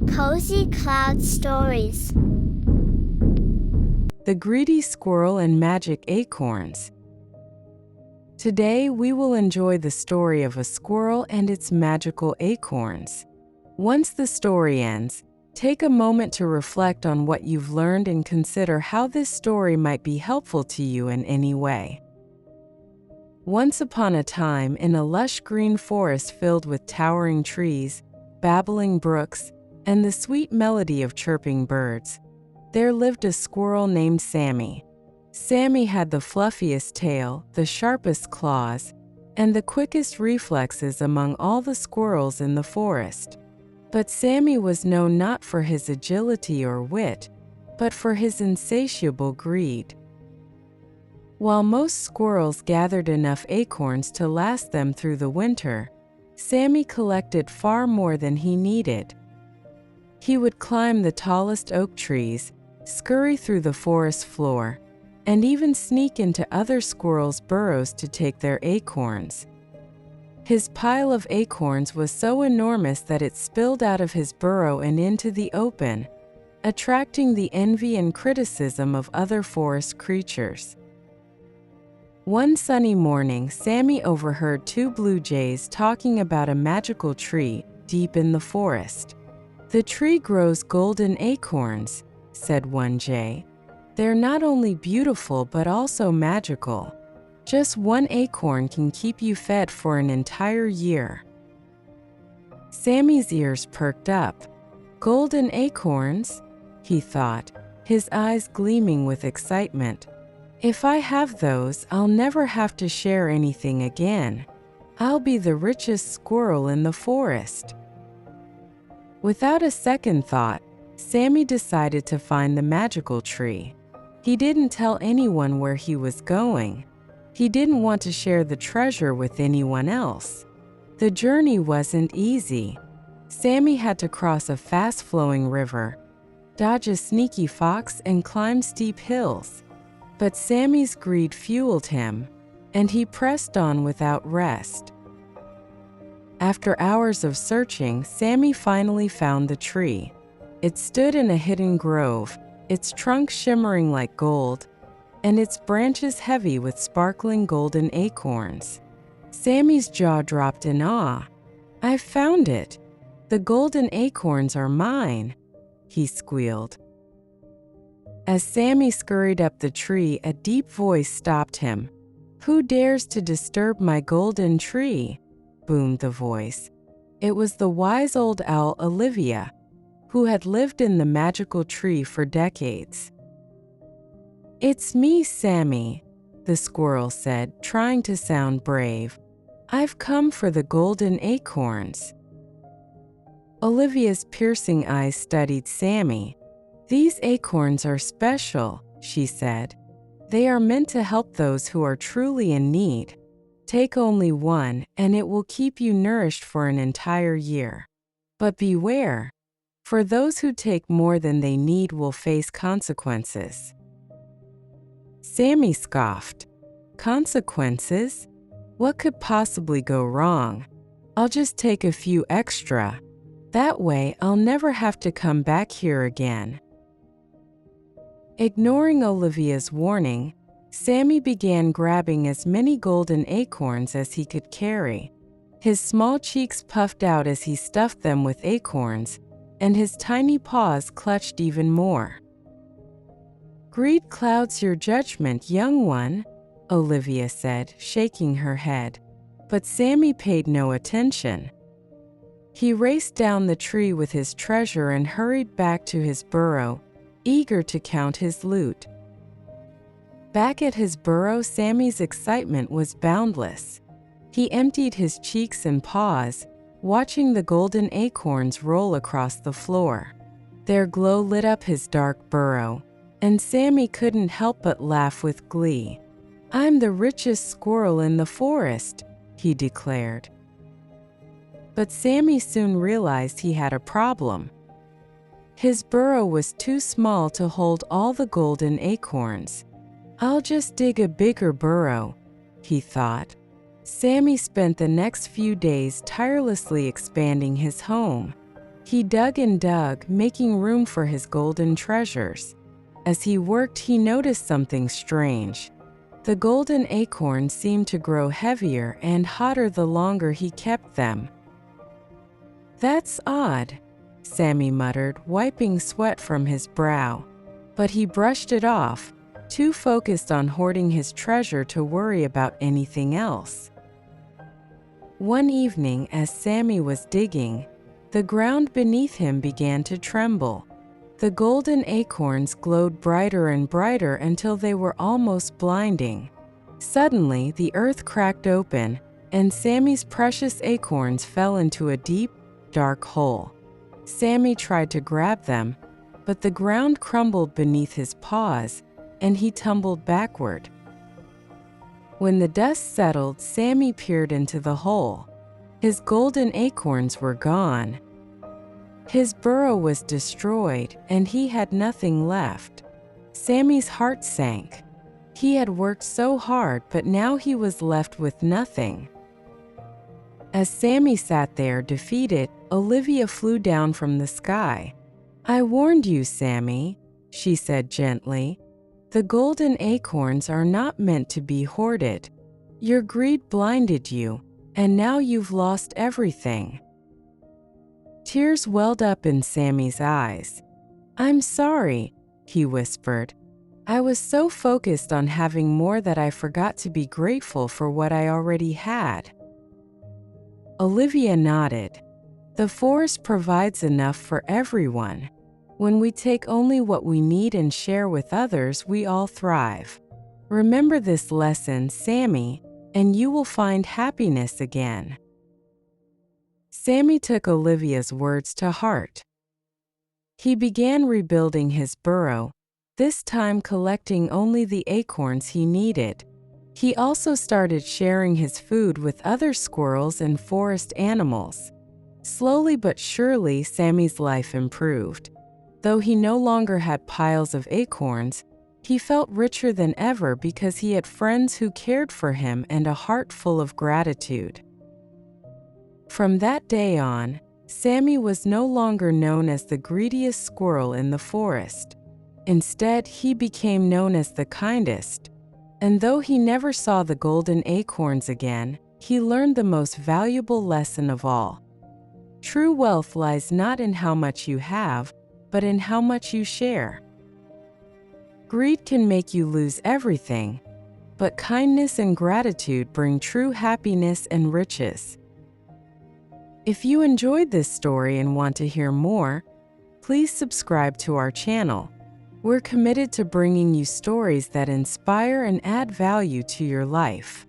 Cozy Cloud Stories. The Greedy Squirrel and Magic Acorns. Today we will enjoy the story of a squirrel and its magical acorns. Once the story ends, take a moment to reflect on what you've learned and consider how this story might be helpful to you in any way. Once upon a time, in a lush green forest filled with towering trees, babbling brooks, and the sweet melody of chirping birds, there lived a squirrel named Sammy. Sammy had the fluffiest tail, the sharpest claws, and the quickest reflexes among all the squirrels in the forest. But Sammy was known not for his agility or wit, but for his insatiable greed. While most squirrels gathered enough acorns to last them through the winter, Sammy collected far more than he needed. He would climb the tallest oak trees, scurry through the forest floor, and even sneak into other squirrels' burrows to take their acorns. His pile of acorns was so enormous that it spilled out of his burrow and into the open, attracting the envy and criticism of other forest creatures. One sunny morning, Sammy overheard two blue jays talking about a magical tree deep in the forest. "The tree grows golden acorns," said one jay. "They're not only beautiful but also magical. Just one acorn can keep you fed for an entire year." Sammy's ears perked up. "Golden acorns?" he thought, his eyes gleaming with excitement. "If I have those, I'll never have to share anything again. I'll be the richest squirrel in the forest." Without a second thought, Sammy decided to find the magical tree. He didn't tell anyone where he was going. He didn't want to share the treasure with anyone else. The journey wasn't easy. Sammy had to cross a fast-flowing river, dodge a sneaky fox, and climb steep hills. But Sammy's greed fueled him, and he pressed on without rest. After hours of searching, Sammy finally found the tree. It stood in a hidden grove, its trunk shimmering like gold, and its branches heavy with sparkling golden acorns. Sammy's jaw dropped in awe. "I've found it! The golden acorns are mine!" he squealed. As Sammy scurried up the tree, a deep voice stopped him. "Who dares to disturb my golden tree?" boomed the voice. It was the wise old owl Olivia, who had lived in the magical tree for decades. "It's me, Sammy," the squirrel said, trying to sound brave. "I've come for the golden acorns." Olivia's piercing eyes studied Sammy. "These acorns are special," she said. "They are meant to help those who are truly in need. Take only one, and it will keep you nourished for an entire year. But beware, for those who take more than they need will face consequences." Sammy scoffed. "Consequences? What could possibly go wrong? I'll just take a few extra. That way, I'll never have to come back here again." Ignoring Olivia's warning, Sammy began grabbing as many golden acorns as he could carry. His small cheeks puffed out as he stuffed them with acorns, and his tiny paws clutched even more. "Greed clouds your judgment, young one," Olivia said, shaking her head. But Sammy paid no attention. He raced down the tree with his treasure and hurried back to his burrow, eager to count his loot. Back at his burrow, Sammy's excitement was boundless. He emptied his cheeks and paws, watching the golden acorns roll across the floor. Their glow lit up his dark burrow, and Sammy couldn't help but laugh with glee. "I'm the richest squirrel in the forest," he declared. But Sammy soon realized he had a problem. His burrow was too small to hold all the golden acorns. "I'll just dig a bigger burrow," he thought. Sammy spent the next few days tirelessly expanding his home. He dug and dug, making room for his golden treasures. As he worked, he noticed something strange. The golden acorns seemed to grow heavier and hotter the longer he kept them. "That's odd," Sammy muttered, wiping sweat from his brow. But he brushed it off, too focused on hoarding his treasure to worry about anything else. One evening, as Sammy was digging, the ground beneath him began to tremble. The golden acorns glowed brighter and brighter until they were almost blinding. Suddenly, the earth cracked open, and Sammy's precious acorns fell into a deep, dark hole. Sammy tried to grab them, but the ground crumbled beneath his paws, and he tumbled backward. When the dust settled, Sammy peered into the hole. His golden acorns were gone. His burrow was destroyed, and he had nothing left. Sammy's heart sank. He had worked so hard, but now he was left with nothing. As Sammy sat there defeated, Olivia flew down from the sky. "I warned you, Sammy," she said gently. "The golden acorns are not meant to be hoarded. Your greed blinded you, and now you've lost everything." Tears welled up in Sammy's eyes. "I'm sorry," he whispered. "I was so focused on having more that I forgot to be grateful for what I already had." Olivia nodded. The forest provides enough for everyone. When we take only what we need and share with others, we all thrive. Remember this lesson, Sammy, and you will find happiness again. Sammy took Olivia's words to heart. He began rebuilding his burrow, this time collecting only the acorns he needed. He also started sharing his food with other squirrels and forest animals. Slowly but surely, Sammy's life improved. Though he no longer had piles of acorns, he felt richer than ever because he had friends who cared for him and a heart full of gratitude. From that day on, Sammy was no longer known as the greediest squirrel in the forest. Instead, he became known as the kindest. And though he never saw the golden acorns again, he learned the most valuable lesson of all. True wealth lies not in how much you have, but in how much you share. Greed can make you lose everything, but kindness and gratitude bring true happiness and riches. If you enjoyed this story and want to hear more, please subscribe to our channel. We're committed to bringing you stories that inspire and add value to your life.